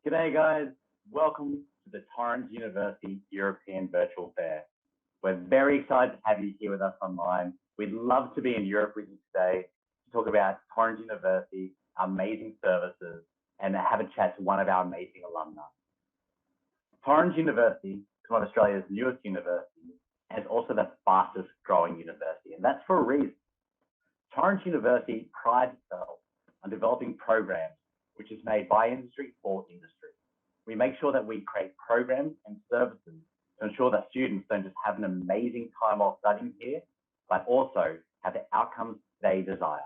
G'day guys, welcome to the Torrens University European Virtual Fair. We're very excited to have you here with us online. We'd love to be in Europe with you today to talk about Torrens University, our amazing services, and have a chat to one of our amazing alumni. Torrens University is one of Australia's newest universities and is also the fastest growing university, and that's for a reason. Torrens University prides itself on developing programs which is made by industry for industry. We make sure that we create programs and services to ensure that students don't just have an amazing time while studying here, but also have the outcomes they desire.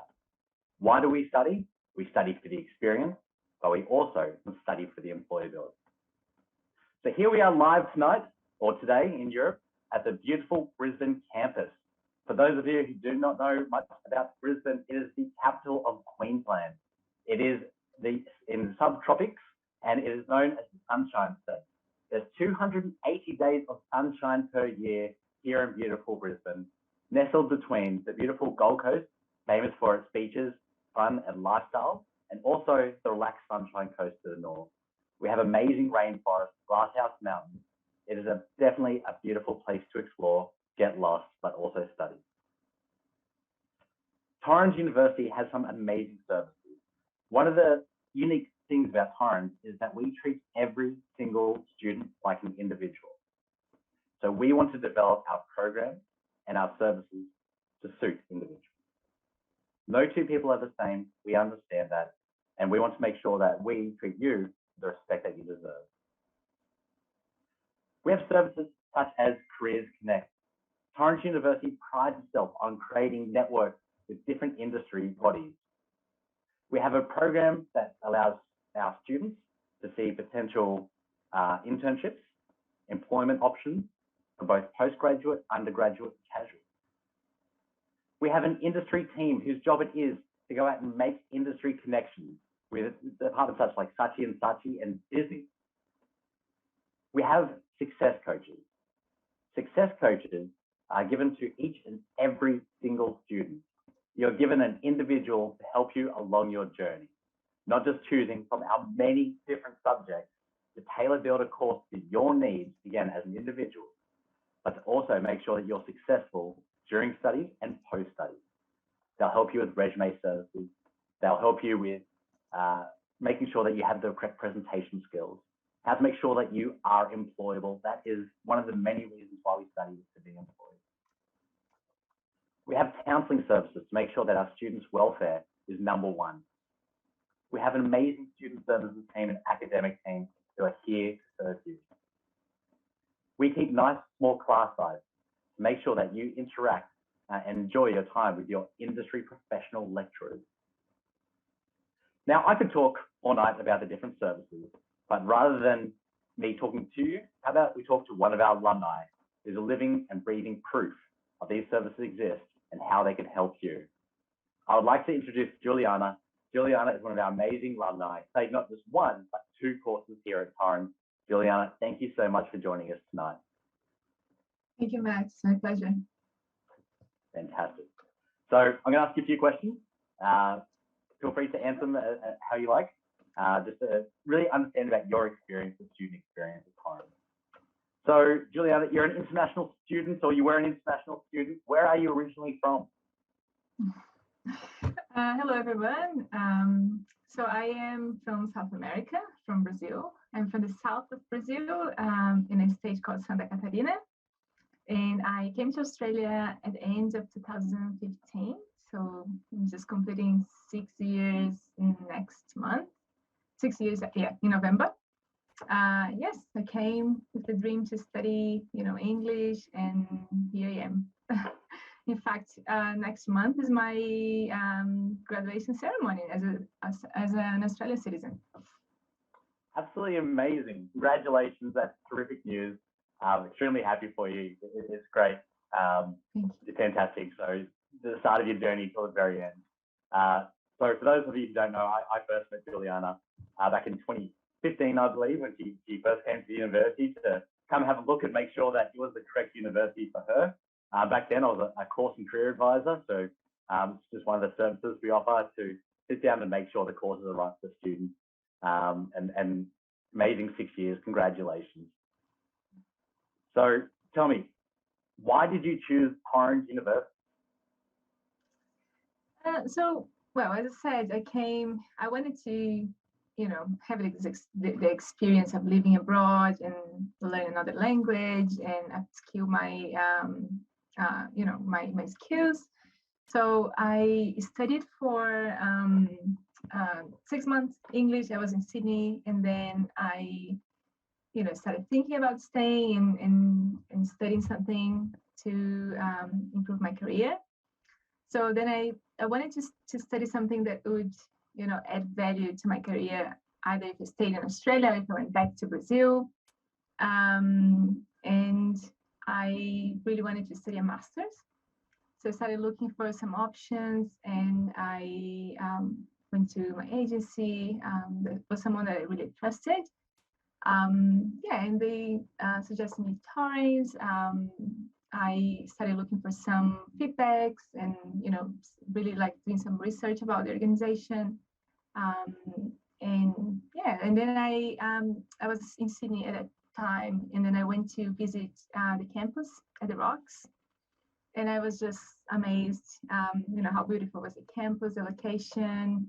Why do we study? We study for the experience, but we also study for the employability. So here we are live tonight, or today in Europe, at the beautiful Brisbane campus. For those of you who do not know much about Brisbane, it is the capital of Queensland. It is in the subtropics, and it is known as the Sunshine State. There's 280 days of sunshine per year here in beautiful Brisbane, nestled between the beautiful Gold Coast, famous for its beaches, fun and lifestyle, and also the relaxed Sunshine Coast to the north. We have amazing rainforests, glasshouse mountains. It is definitely a beautiful place to explore, get lost, but also study. Torrens University has some amazing services. One of the unique things about Torrens is that we treat every single student like an individual. So we want to develop our programs and our services to suit individuals. No two people are the same. We understand that. And we want to make sure that we treat you with the respect that you deserve. We have services such as Careers Connect. Torrens University prides itself on creating networks with different industry bodies. We have a program that allows our students to see potential internships, employment options for both postgraduate, undergraduate, and casual. We have an industry team whose job it is to go out and make industry connections with departments such like Saatchi and Saatchi and Disney. We have success coaches. Success coaches are given to each and every single student. You're given an individual to help you along your journey, not just choosing from our many different subjects to tailor build a course to your needs, again, as an individual, but to also make sure that you're successful during studies and post-studies. They'll help you with resume services. They'll help you with making sure that you have the correct presentation skills, how to make sure that you are employable. That is one of the many reasons why we study is to be employed. We have counselling services to make sure that our students' welfare is number one. We have an amazing student services team and academic team who are here to serve you. We keep nice small class size to make sure that you interact and enjoy your time with your industry professional lecturers. Now, I could talk all night about the different services, but rather than me talking to you, how about we talk to one of our alumni who's a living and breathing proof of these services exist and how they can help you. I would like to introduce Julianna. Julianna is one of our amazing alumni, studied not just one, but two courses here at Torrens. Julianna, thank you so much for joining us tonight. Thank you, Max. My pleasure. Fantastic. So I'm going to ask you a few questions. Feel free to answer them how you like. Just to really understand about your experience, the student experience at Torrens. So, Julianna, you're an international student, or you were an international student. Where are you originally from? Hello, everyone. So I am from South America, from Brazil. I'm from the south of Brazil, in a state called Santa Catarina. And I came to Australia at the end of 2015. So I'm just completing 6 years next month. 6 years, yeah, in November. Yes, I came with the dream to study, English, and here I am. In fact, next month is my graduation ceremony as an Australian citizen. Absolutely amazing. Congratulations. That's terrific news. I'm extremely happy for you. It's great. It's fantastic. So the start of your journey till the very end. So for those of you who don't know, I first met Julianna back in 2015, I believe, when she first came to the university to come have a look and make sure that it was the correct university for her. Back then, I was a course and career advisor, so it's just one of the services we offer to sit down and make sure the courses are right for students. And amazing 6 years. Congratulations. So tell me, why did you choose Torrens University? Well, as I said, I wanted to, have the experience of living abroad and learn another language and upskill my, my skills. So I studied for 6 months English. I was in Sydney, and then I, started thinking about staying and studying something to improve my career. So then I wanted to study something that would, add value to my career, either if I stayed in Australia, if I went back to Brazil. And I really wanted to study a master's. So I started looking for some options, and I went to my agency. There was someone that I really trusted. And they suggested me Torrens. I started looking for some feedbacks and, really like doing some research about the organization. And then I was in Sydney at that time, and then I went to visit the campus at the Rocks, and I was just amazed, how beautiful was the campus, the location.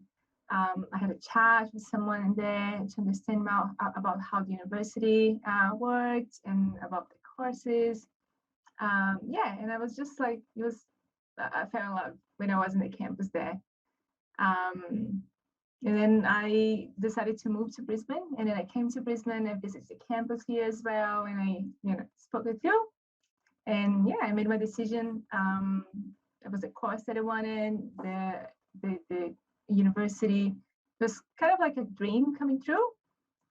I had a chat with someone there to understand more about how the university worked and about the courses. And I was just like, I fell in love when I was in the campus there. And then I decided to move to Brisbane, and then I came to Brisbane and visited the campus here as well, and I, spoke with you. And I made my decision. It was a course that I wanted. The university was kind of like a dream coming true.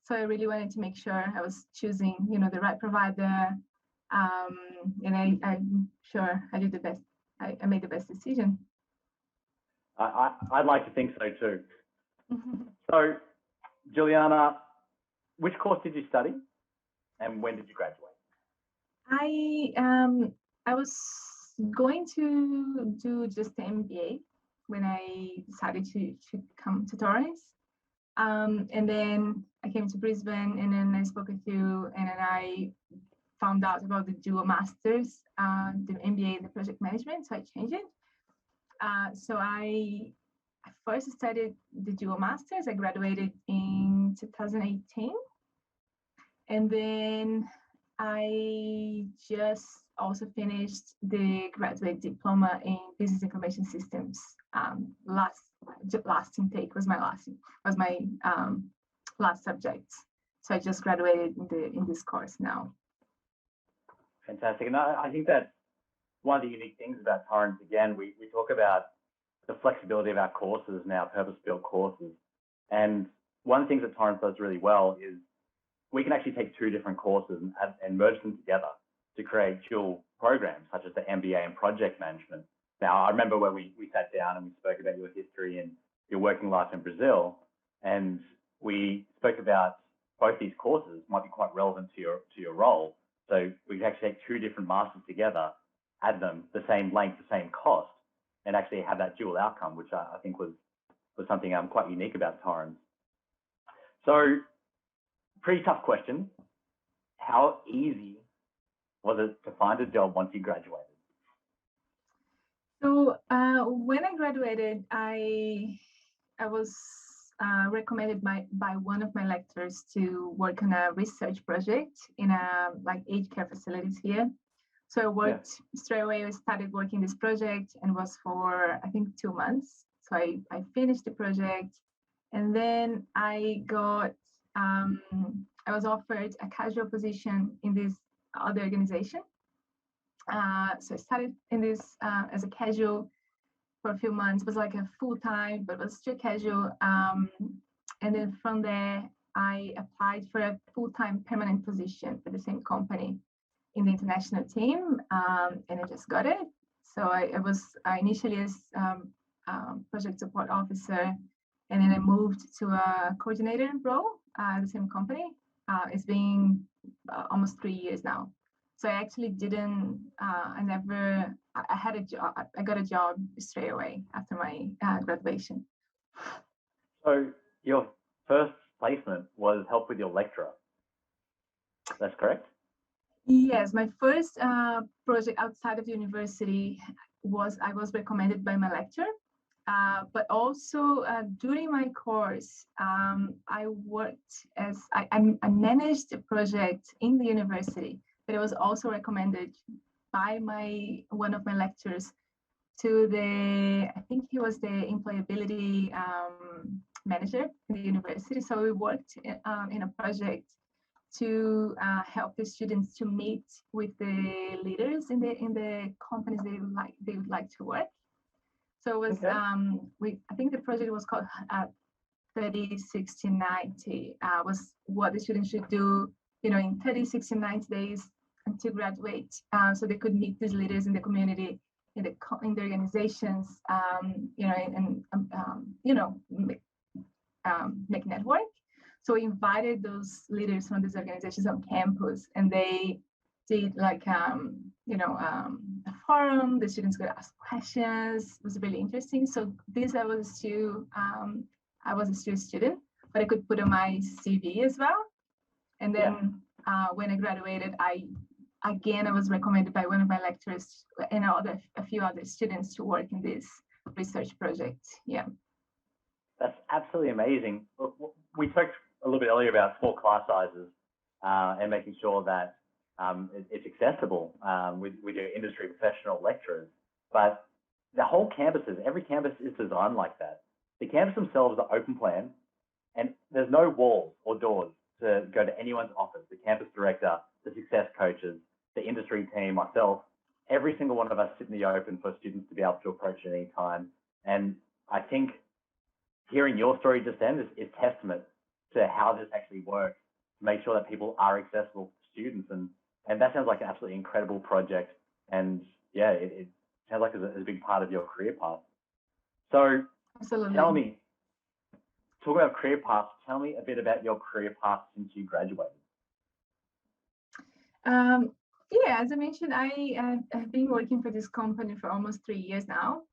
So I really wanted to make sure I was choosing, the right provider. And I'm sure I did the best. I made the best decision. I'd like to think so too. So, Julianna, which course did you study, and when did you graduate? I was going to do just the MBA when I decided to come to Torrens. And then I came to Brisbane, and then I spoke with you, and then I found out about the dual masters, the MBA, the project management, so I changed it. So I first studied the dual masters. I graduated in 2018, and then I just also finished the graduate diploma in business information systems. Last intake was my last subject. So I just graduated in this course now. Fantastic. And I think that's one of the unique things about Torrens. Again, we talk about the flexibility of our courses and our purpose-built courses. And one of the things that Torrens does really well is we can actually take two different courses and merge them together to create dual programs, such as the MBA in Project Management. Now, I remember when we sat down and we spoke about your history and your working life in Brazil, and we spoke about both these courses might be quite relevant to your role. So we can actually take two different masters together, add them the same length, the same cost, and actually have that dual outcome, which I think was something quite unique about Torrens. So, pretty tough question. How easy was it to find a job once you graduated? So when I graduated, I was recommended by one of my lecturers to work on a research project in aged care facilities here. So I worked straight away. I started working this project, and was for I think 2 months. So I finished the project, and then I got I was offered a casual position in this other organization. So I started in this as a casual for a few months. It was like a full time, but it was still casual. And then from there, I applied for a full-time permanent position for the same company in the international team, and I just got it. So I was initially as project support officer, and then I moved to a coordinator role at the same company. It's been almost 3 years now. So I actually I got a job straight away after my graduation. So your first placement was help with your lecturer. That's correct? Yes, my first project outside of the university was I was recommended by my lecturer, but also during my course, I worked as I managed a project in the university, but it was also recommended by one of my lecturers to I think he was the employability manager in the university. So we worked in a project to help the students to meet with the leaders in the companies they would like to work. So it was I think the project was called 30, 60, 90 was what the students should do, in 30, 60, 90 days until graduate, so they could meet these leaders in the community, in the organizations, make network. So we invited those leaders from these organizations on campus, and they did like a forum. The students could ask questions. It was really interesting. So this I was still a student, but I could put on my CV as well. And then when I graduated, I was recommended by one of my lecturers and a few other students to work in this research project. Yeah. That's absolutely amazing. We spoke a little bit earlier about small class sizes and making sure that it's accessible with your industry professional lecturers. But the whole campuses, every campus is designed like that. The campus themselves are open plan, and there's no walls or doors to go to anyone's office. The campus director, the success coaches, the industry team, myself, every single one of us sit in the open for students to be able to approach at any time. And I think hearing your story just then is testament to how this actually works to make sure that people are accessible to students. And that sounds like an absolutely incredible project. And yeah, it sounds like it's a big part of your career path. So absolutely. Tell me, talk about career paths. Tell me a bit about your career path since you graduated. Yeah, as I mentioned, I have been working for this company for almost 3 years now.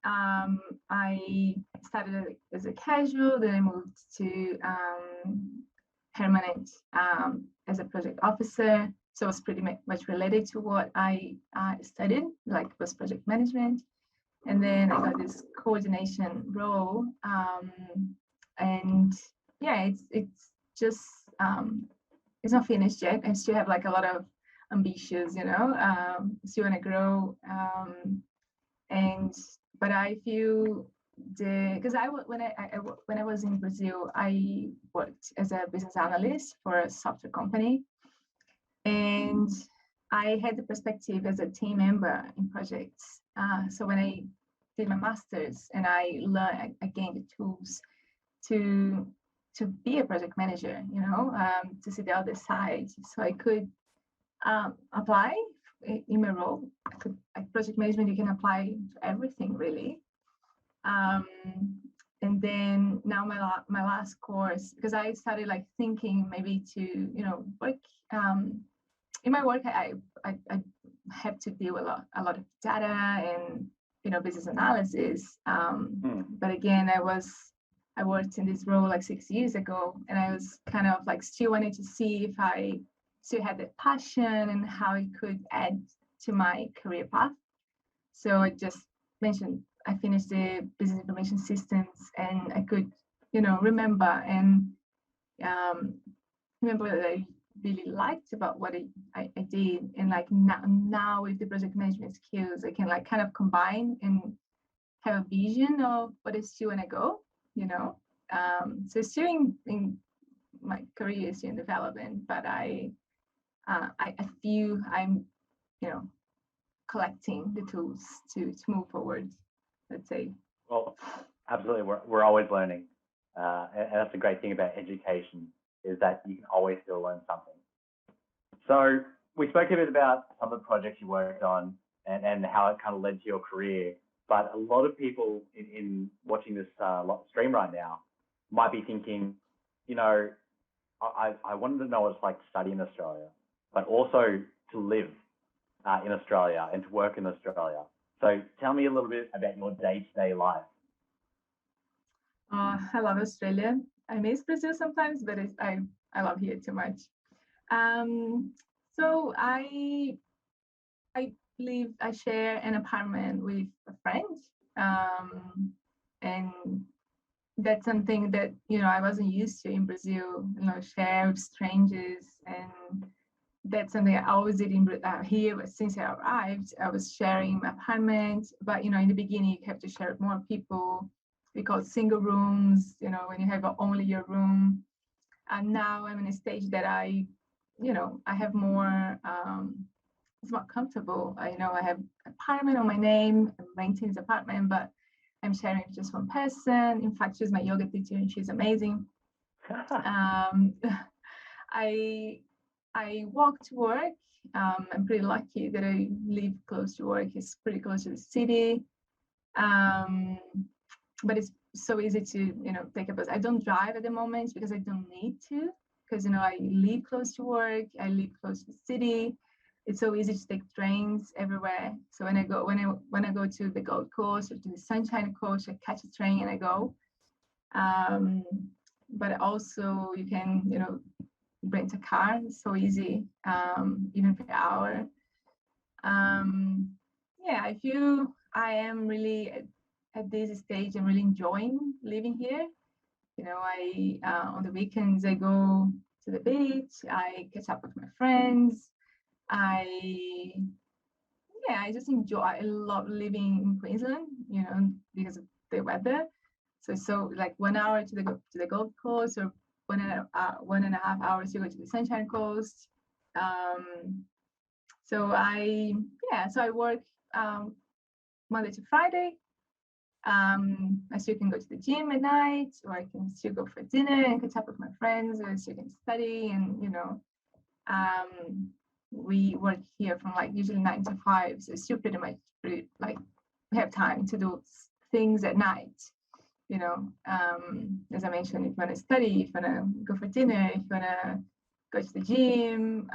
I started as a casual, then I moved to permanent as a project officer. So it was pretty much related to what I studied, like was project management. And then I got this coordination role. And yeah, it's just, it's not finished yet. I still have like a lot of ambitions, still want to grow. But I feel because when I was in Brazil, I worked as a business analyst for a software company, and I had the perspective as a team member in projects. So when I did my master's and I gained the tools to be a project manager, to see the other side, so I could apply in my role. Project management, you can apply to everything really. And then now my last course, because I started like thinking maybe to work in my work. I have to deal with a lot of data and business analysis. But again, I worked in this role like 6 years ago, and I was kind of like still wanting to see if I still had the passion and how it could add to my career path. So I just mentioned I finished the business information systems, and I could, remember that I really liked about what I did. And like now with the project management skills, I can like kind of combine and have a vision of what I still want to go, So still in my career is in development, but I feel I'm, collecting the tools to move forward, let's say. Well, absolutely. We're always learning. And that's the great thing about education, is that you can always still learn something. So we spoke a bit about some of the projects you worked on and how it kind of led to your career. But a lot of people in watching this stream right now might be thinking, I wanted to know what it's like to study in Australia, but also to live in Australia and to work in Australia. So tell me a little bit about your day-to-day life. I love Australia. I miss Brazil sometimes, but I love here too much. So I I share an apartment with a friend, and that's something that I wasn't used to in Brazil. Share with strangers, and that's something I always did in here. But since I arrived, I was sharing my apartment. But in the beginning, you have to share with more people. We call it single rooms. When you have only your room. And now I'm in a stage that I have more. It's more comfortable. I have apartment on my name. I'm renting this apartment, but I'm sharing with just one person. In fact, she's my yoga teacher, and she's amazing. I walk to work. I'm pretty lucky that I live close to work. It's pretty close to the city, but it's so easy to take a bus. I don't drive at the moment because I don't need to, because I live close to work. I live close to the city. It's so easy to take trains everywhere. So when I go to the Gold Coast or to the Sunshine Coast, I catch a train and I go. But also you can rent a car. It's so easy, even per hour. I feel I am really at this stage. I'm really enjoying living here. I on the weekends I go to the beach. I catch up with my friends. I just enjoy. I love living in Queensland, because of the weather. So like 1 hour to the Gold Coast, or 1.5 hours to go to the Sunshine Coast. So I work Monday to Friday. I still can go to the gym at night, or I can still go for dinner and catch up with my friends, or I still can study, and we work here from like usually 9 to 5, so it's still pretty like we have time to do things at night. As I mentioned, if you want to study, if you want to go for dinner, if you want to go to the gym,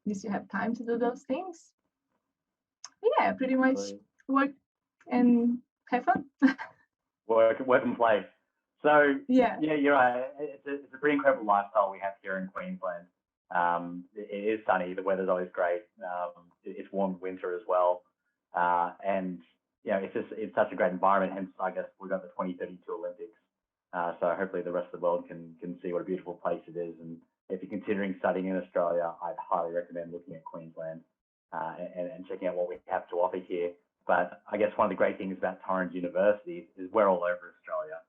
you still have time to do those things. Yeah, pretty much work and have fun. work and play. So yeah, you're right. It's a pretty incredible lifestyle we have here in Queensland. It is sunny. The weather's always great. It's warm winter as well, and it's such a great environment. Hence, I guess we got the 2032 Olympics. So hopefully the rest of the world can see what a beautiful place it is. And if you're considering studying in Australia, I'd highly recommend looking at Queensland and checking out what we have to offer here. But I guess one of the great things about Torrens University is we're all over Australia.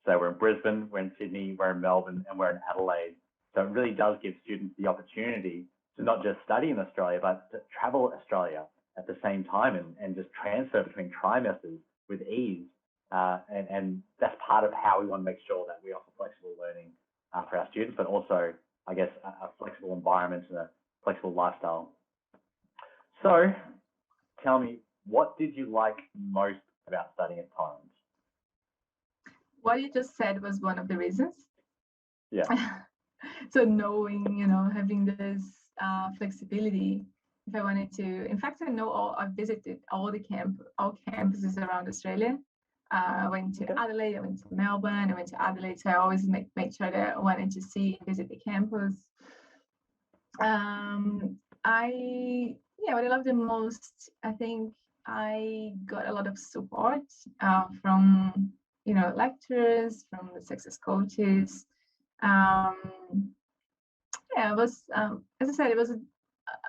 So we're in Brisbane, we're in Sydney, we're in Melbourne, and we're in Adelaide. So it really does give students the opportunity to not just study in Australia, but to travel Australia at the same time and just transfer between trimesters with ease. And that's part of how we want to make sure that we offer flexible learning for our students, but also, I guess, a flexible environment and a flexible lifestyle. So tell me, what did you like most about studying at Torrens? What you just said was one of the reasons. Yeah. So knowing, having this flexibility, if I wanted to. In fact, I visited all campuses around Australia. I went to Adelaide, I went to Melbourne, I went to Adelaide. So I always make sure that I wanted to visit the campus. What I love the most, I think I got a lot of support from lecturers, from the success coaches. It was as I said, it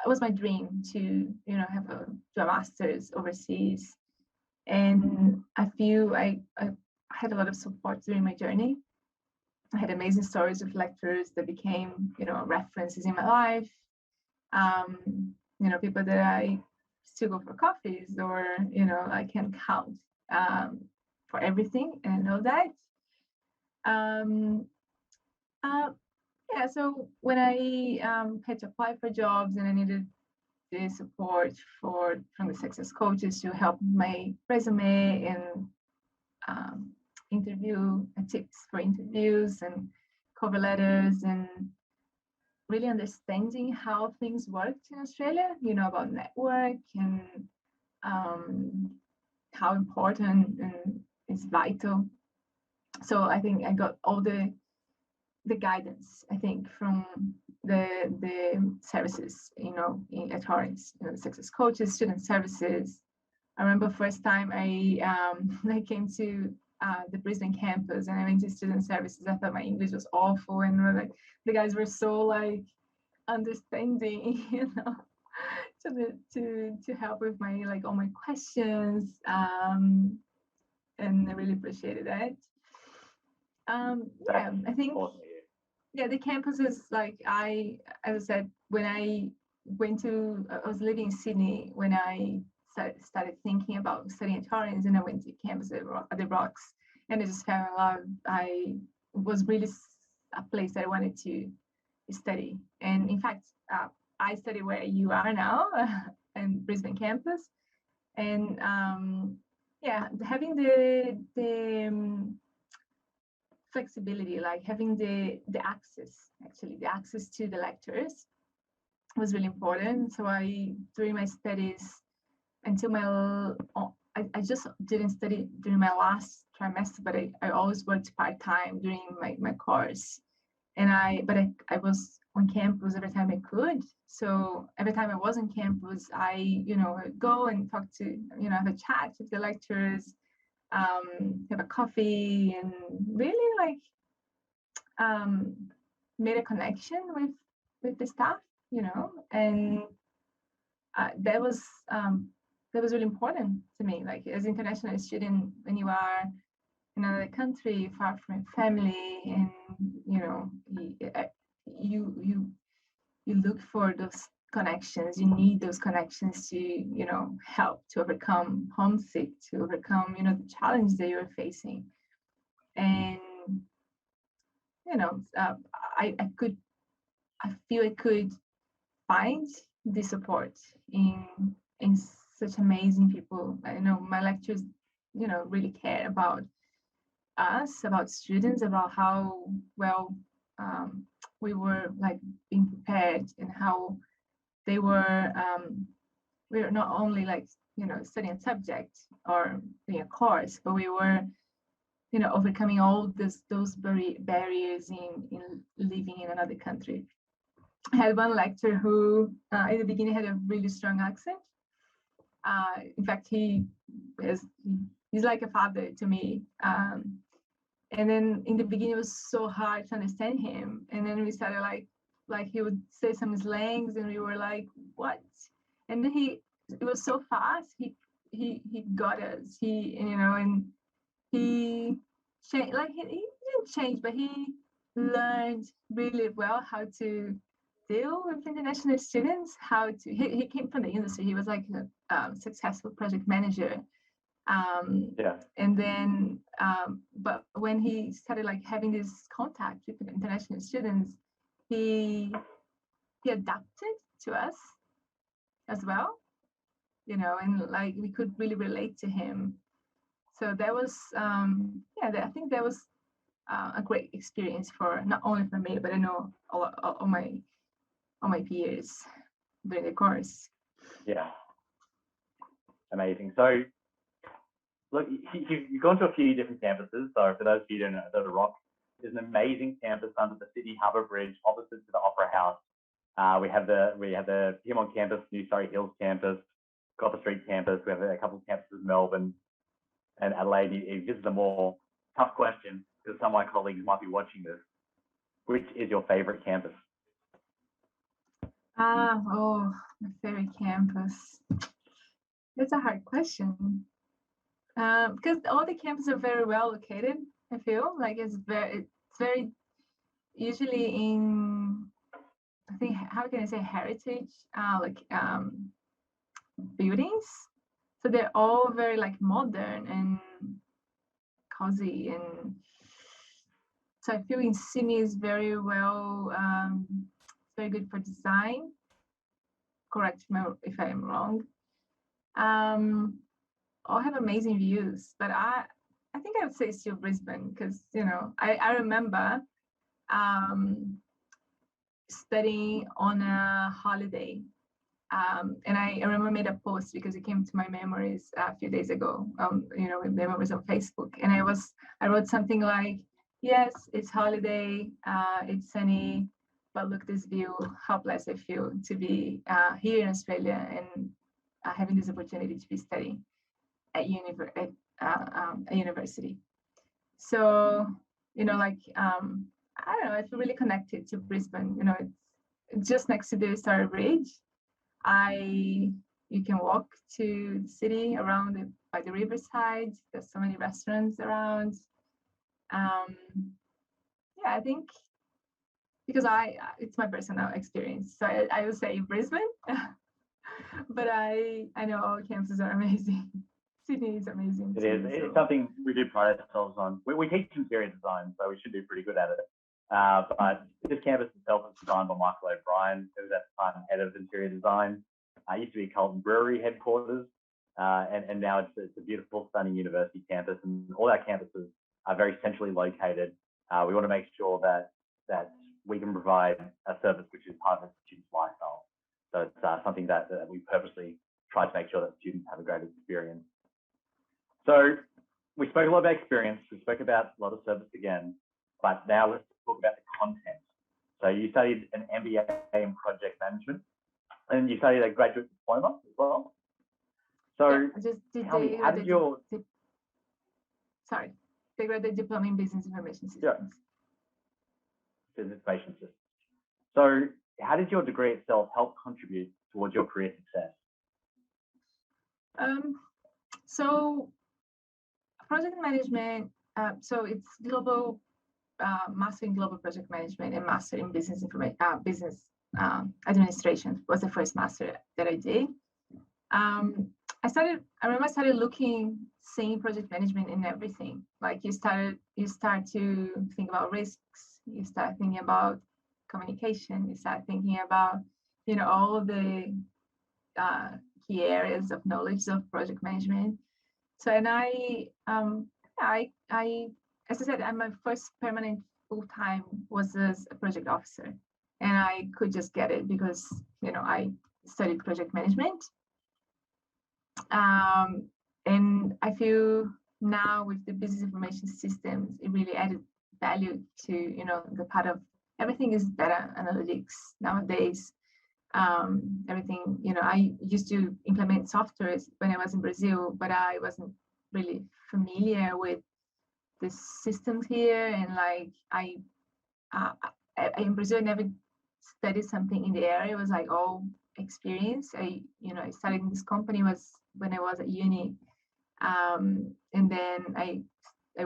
was my dream to have do a master's overseas, and I feel I had a lot of support during my journey. I had amazing stories of lecturers that became references in my life. People that I still go for coffees, or I can count for everything, and I know that. So when I had to apply for jobs and I needed the support from the success coaches to help my resume and tips for interviews and cover letters, and really understanding how things worked in Australia, about network and how important and it's vital So I think I got all the guidance, I think, from the services, at Torrens, the success coaches, student services. I remember first time I came to the Brisbane campus and I went to student services. I thought my English was awful, and like the guys were so like understanding, to help with my like all my questions, and I really appreciated that. Yeah, I think. Awesome. Yeah, the campus is like as I said, when I I was living in Sydney when I started thinking about studying at Torrens, and I went to campus at the Rocks, and I just fell in love. I was really a place that I wanted to study, and in fact, I study where you are now, in Brisbane campus, and yeah, having the flexibility, like having the access to the lectures was really important. So during my studies until I just didn't study during my last trimester, but I always worked part-time during my course. And I was on campus every time I could. So every time I was on campus, I go and talk to, have a chat with the lecturers, have a coffee, and really like made a connection with the staff, and that was really important to me. Like as an international student, when you are in another country, far from your family, and you look for those connections. You need those connections to help to overcome homesick, to overcome the challenge that you're facing. And I feel I could find the support in such amazing people. I know my lecturers really care about us, about students, about how well we were like being prepared, and how they were we were not only like studying a subject or doing a course, but we were overcoming all those barriers in living in another country. I had one lecturer who in the beginning had a really strong accent. In fact, he's like a father to me. And then in the beginning it was so hard to understand him, and then we started like he would say some slangs and we were like, what? And then it was so fast, he got us, and he changed, like he didn't change, but he learned really well how to deal with international students, how to he came from the industry. He was like a successful project manager. And then but when he started like having this contact with international students, he adapted to us as well, and like we could really relate to him. So that was I think that was a great experience for not only for me, but I know all my peers during the course. Yeah, amazing. So look, you've gone to a few different campuses. So for those of you who don't know, the Rock is an amazing campus under the Sydney Harbour Bridge, opposite to the Opera House. We have the Pyrmont campus, New Surrey Hills campus, Copper Street campus. We have a couple of campuses in Melbourne and Adelaide. You visit them all. Tough question, because some of my colleagues might be watching this. Which is your favorite campus? My favorite campus. That's a hard question. Because all the campuses are very well located. I feel like it's very usually in, I think, how can I say, heritage buildings. So they're all very like modern and cozy, and so I feel in Sydney is very well, very good for design. Correct me if I am wrong. All have amazing views, but I think I would say still Brisbane, because I remember studying on a holiday And I remember I made a post because it came to my memories a few days ago, memories on Facebook. And I wrote something like, yes, it's holiday, it's sunny, but look this view, how blessed I feel to be here in Australia and having this opportunity to be studying at a university. So, I don't know, I feel really connected to Brisbane. It's just next to the Star Bridge. You can walk to the city around by the riverside. There's so many restaurants around. I think because it's my personal experience, so I would say Brisbane. But I know all campuses are amazing. Sydney is amazing. It is. It's something we do pride ourselves on. We teach interior design, so we should do pretty good at it. But this campus itself was designed by Michael O'Brien, who was at the time head of interior design. It used to be Carlton Brewery headquarters, and now it's a beautiful, stunning university campus, and all our campuses are very centrally located. We want to make sure that we can provide a service which is part of the student's lifestyle. So it's something that we purposely try to make sure that students have a great experience. So we spoke a lot about experience. We spoke about a lot of service again, but now let's talk about the content. So you studied an MBA in project management, and you studied a graduate diploma as well. So tell me, how did your... the graduate diploma in business information systems. Yeah. Business information systems. So how did your degree itself help contribute towards your career success? So project management, so it's global, master in global project management and master in business information, business administration was the first master that I did. I remember I started seeing project management in everything. Like you start to think about risks, you start thinking about communication, you start thinking about, all the key areas of knowledge of project management. So, and as I said, my first permanent full-time was as a project officer, and I could just get it because, I studied project management. And I feel now with the business information systems, it really added value to, the part of everything is data analytics nowadays. Everything, I used to implement software when I was in Brazil, but I wasn't really familiar with the systems here. And like in Brazil, I never studied something in the area. It was like all experience. I started in this company was when I was at uni. And then I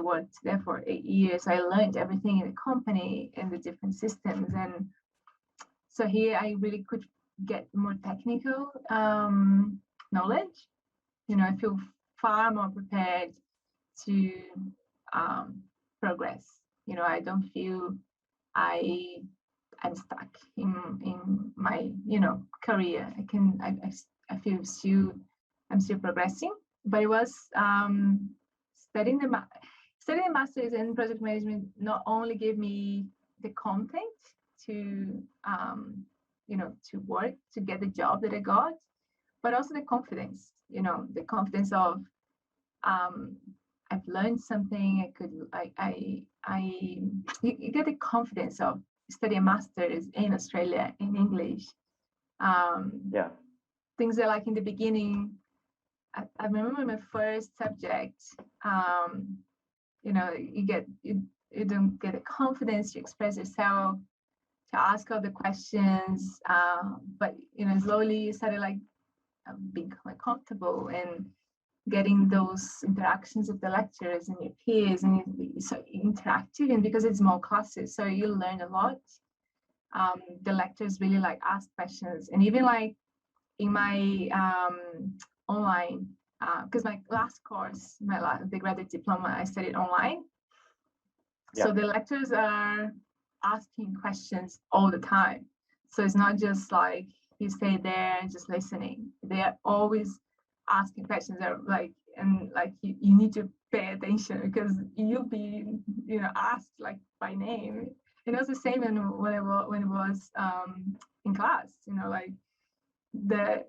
worked there for 8 years. I learned everything in the company and the different systems. And so here I really could get more technical knowledge. I feel far more prepared to progress. I don't feel I'm stuck in my career. I feel I'm still progressing. But it was studying the masters in project management not only gave me the content to to work, to get the job that I got, but also the confidence, the confidence of I've learned something. You get the confidence of studying a master's in Australia in English. Things that like in the beginning, I remember my first subject, you don't get the confidence to express yourself, to ask all the questions, but slowly you started like being quite comfortable and getting those interactions with the lecturers and your peers, and it's so interactive, and because it's small classes, so you learn a lot. The lecturers really like ask questions, and even like in my online, because my last course, the graduate diploma, I studied online. So the lecturers are asking questions all the time. So it's not just like you stay there and just listening. They are always asking questions. They're like, and like you need to pay attention because you'll be asked like by name. And it was the same when I was in class. Like the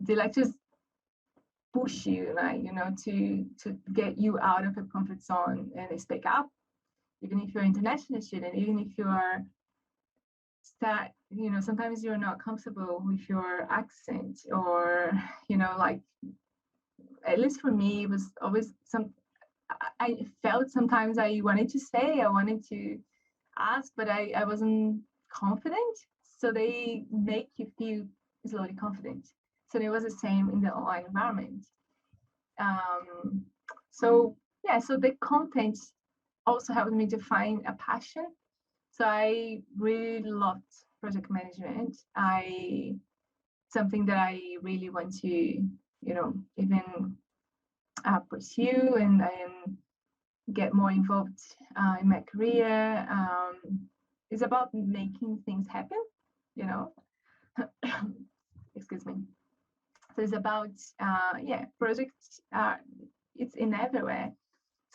lectures push you, like, you know, to get you out of a comfort zone and speak up, even if you're an international student, even if you are you know, sometimes you're not comfortable with your accent, or, you know, like, at least for me, it was always I felt sometimes I wanted to say, I wanted to ask, but I wasn't confident. So they make you feel slowly confident. So it was the same in the online environment. Um, so yeah, so the content also helped me to find a passion. So I really loved project management. Something that I really want to, you know, even pursue and get more involved in my career. It's about making things happen, you know. Excuse me. So it's about projects. It's in everywhere.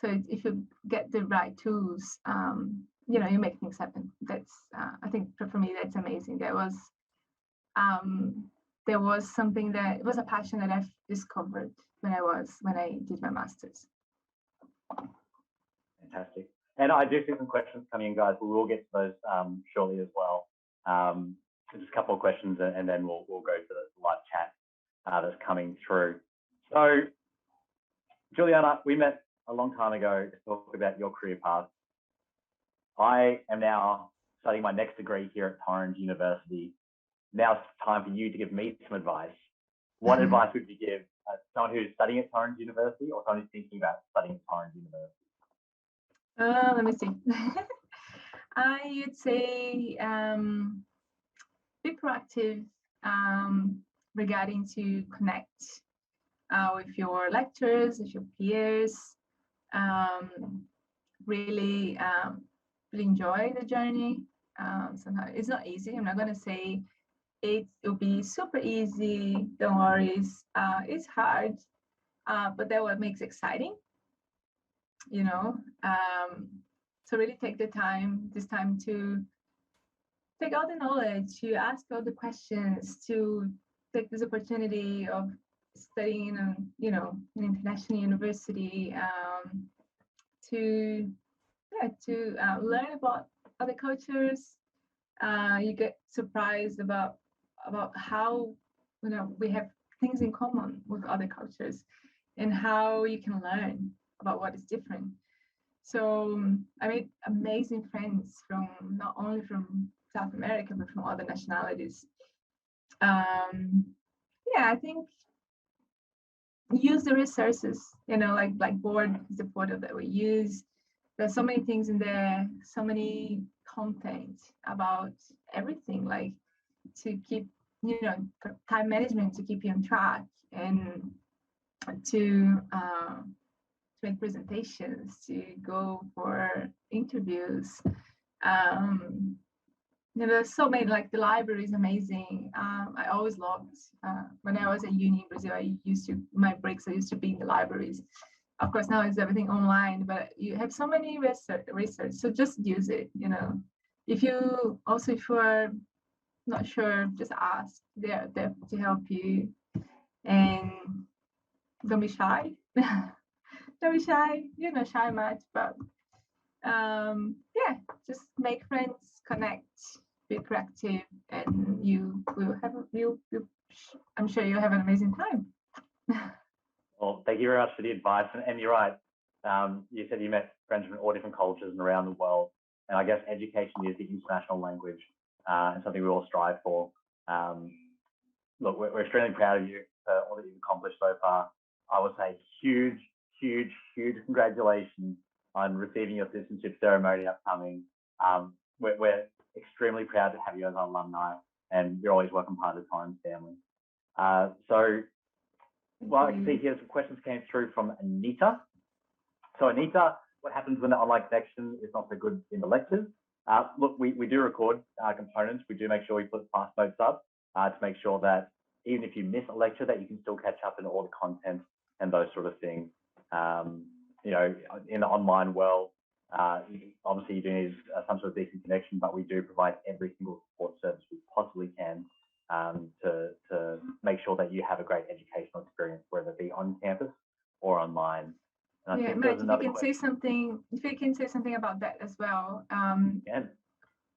So if you get the right tools, you know, you make things happen. That's I think for me that's amazing. There was something that, it was a passion that I've discovered when I did my master's. Fantastic. And I do see some questions coming in, guys. We will get to those shortly as well. Just a couple of questions, and then we'll go to the live chat that's coming through. So, Julianna, we met a long time ago to talk about your career path. I am now studying my next degree here at Torrens University. Now it's time for you to give me some advice. What advice would you give someone who's studying at Torrens University, or someone who's thinking about studying at Torrens University? Let me see. I would say be proactive regarding to connect with your lecturers, with your peers. Really enjoy the journey. Sometimes it's not easy. I'm not going to say it'll be super easy. Don't worry. It's hard, but that's what makes it exciting. You know, so really take this time to take all the knowledge, to ask all the questions, to take this opportunity of studying in an international university, to learn about other cultures. You get surprised about how, you know, we have things in common with other cultures, and how you can learn about what is different. So I made amazing friends from not only from South America, but from other nationalities. I think use the resources, you know, like Blackboard is the portal that we use. There's so many things in there, so many content about everything, like to keep, you know, time management, to keep you on track, and to make presentations, to go for interviews. You know, there's so many, like the library is amazing. I always loved, when I was at uni in Brazil, my breaks, I used to be in the libraries. Of course, now it's everything online, but you have so many research, so just use it, you know. If you are not sure, just ask. They're there to help you, and don't be shy. Don't be shy. You're not shy much, but just make friends, connect, be proactive, and you will have I'm sure you'll have an amazing time. Well, thank you very much for the advice. And you're right. You said you met friends from all different cultures and around the world. And I guess education is the international language, and something we all strive for. Look, we're extremely proud of you for all that you've accomplished so far. I would say huge congratulations on receiving your citizenship ceremony upcoming. We're extremely proud to have you as an alumni, and you're always welcome part of the Torrens family. I can see here some questions came through from Anita. So Anita, what happens when the online connection is not so good in the lectures? Look, we do record components. We do make sure we put fast notes up to make sure that even if you miss a lecture, that you can still catch up in all the content and those sort of things. You know, in the online world, obviously you do need some sort of decent connection, but we do provide every single support service we possibly can to make sure that you have a great educational experience, whether it be on campus or online. And I think Matt, if you can say something about that as well.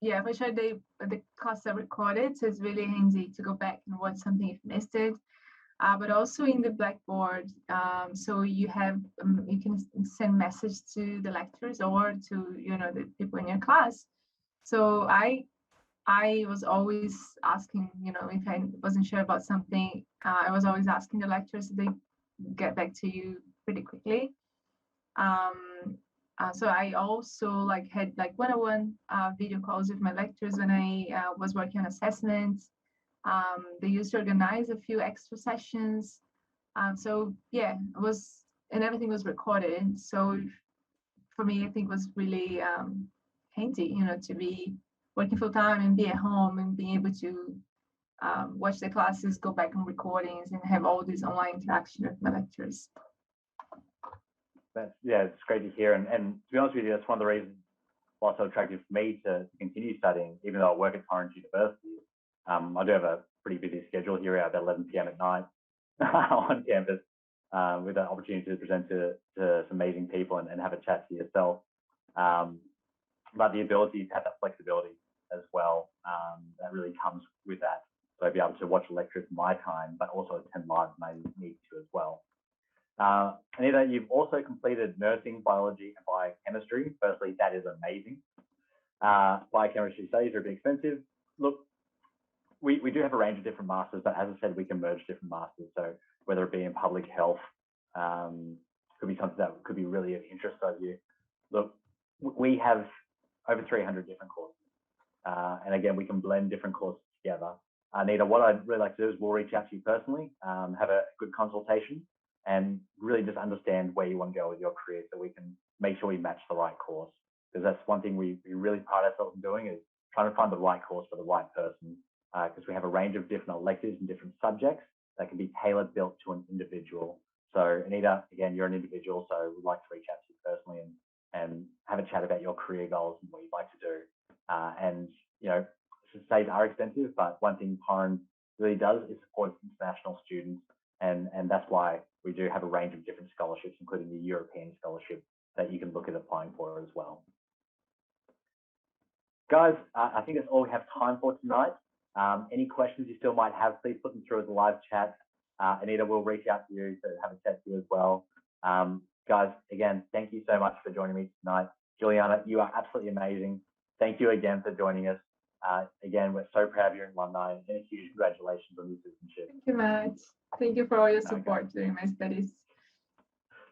Yeah, for sure. The classes are recorded, so it's really handy to go back and watch something if you missed it. But also in the Blackboard, so you have you can send message to the lecturers or to the people in your class. So I was always asking, if I wasn't sure about something, I was always asking the lecturers. So they get back to you pretty quickly. So I also had one-on-one video calls with my lecturers when I was working on assessments. They used to organize a few extra sessions. So yeah, and everything was recorded. So for me, I think it was really handy, to be working full time and be at home and being able to watch the classes, go back on recordings, and have all this online interaction with my lecturers. It's great to hear. And to be honest with you, that's one of the reasons why it's so attractive for me to continue studying, even though I work at Torrens University. I do have a pretty busy schedule here at 11 p.m. at night on campus with an opportunity to present to some amazing people and have a chat to yourself. But the ability to have that flexibility as well, that really comes with that. So I'd be able to watch a lecture at my time, but also attend live when I need to as well. Anita, you've also completed nursing, biology, and biochemistry. Firstly, that is amazing. Biochemistry studies are a bit expensive. Look, we do have a range of different masters, but as I said, we can merge different masters. So whether it be in public health, could be something that could be really of interest of you. Look, we have over 300 different courses. And again, we can blend different courses together. Anita, what I'd really like to do is we'll reach out to you personally, have a good consultation, and really just understand where you want to go with your career so we can make sure we match the right course. Because that's one thing we really pride ourselves in doing, is trying to find the right course for the right person. Because we have a range of different electives and different subjects that can be tailored built to an individual. So Anita, again, you're an individual, so we'd like to reach out to you personally and have a chat about your career goals and what you'd like to do. Studies are expensive, but one thing Torrens really does is support international students. And that's why we do have a range of different scholarships, including the European scholarship that you can look at applying for as well. Guys, I think that's all we have time for tonight. Any questions you still might have, please put them through as a live chat. Anita will reach out to you to have a chat to you as well. Guys, again, thank you so much for joining me tonight. Julianna, you are absolutely amazing. Thank you again for joining us. Again, we're so proud of your alumni, and a huge congratulations on your citizenship. Thank you, Matt. Thank you for all your support during my studies.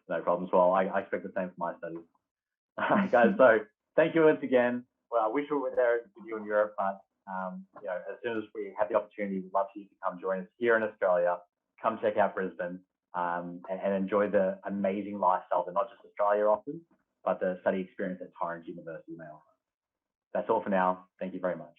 No problems. Well, I expect the same for my studies. Guys, so thank you once again. Well, I wish we were there with you in Europe, but as soon as we have the opportunity, we'd love for you to come join us here in Australia. Come check out Brisbane and enjoy the amazing lifestyle that not just Australia offers, but the study experience that Torrens University may offer. That's all for now. Thank you very much.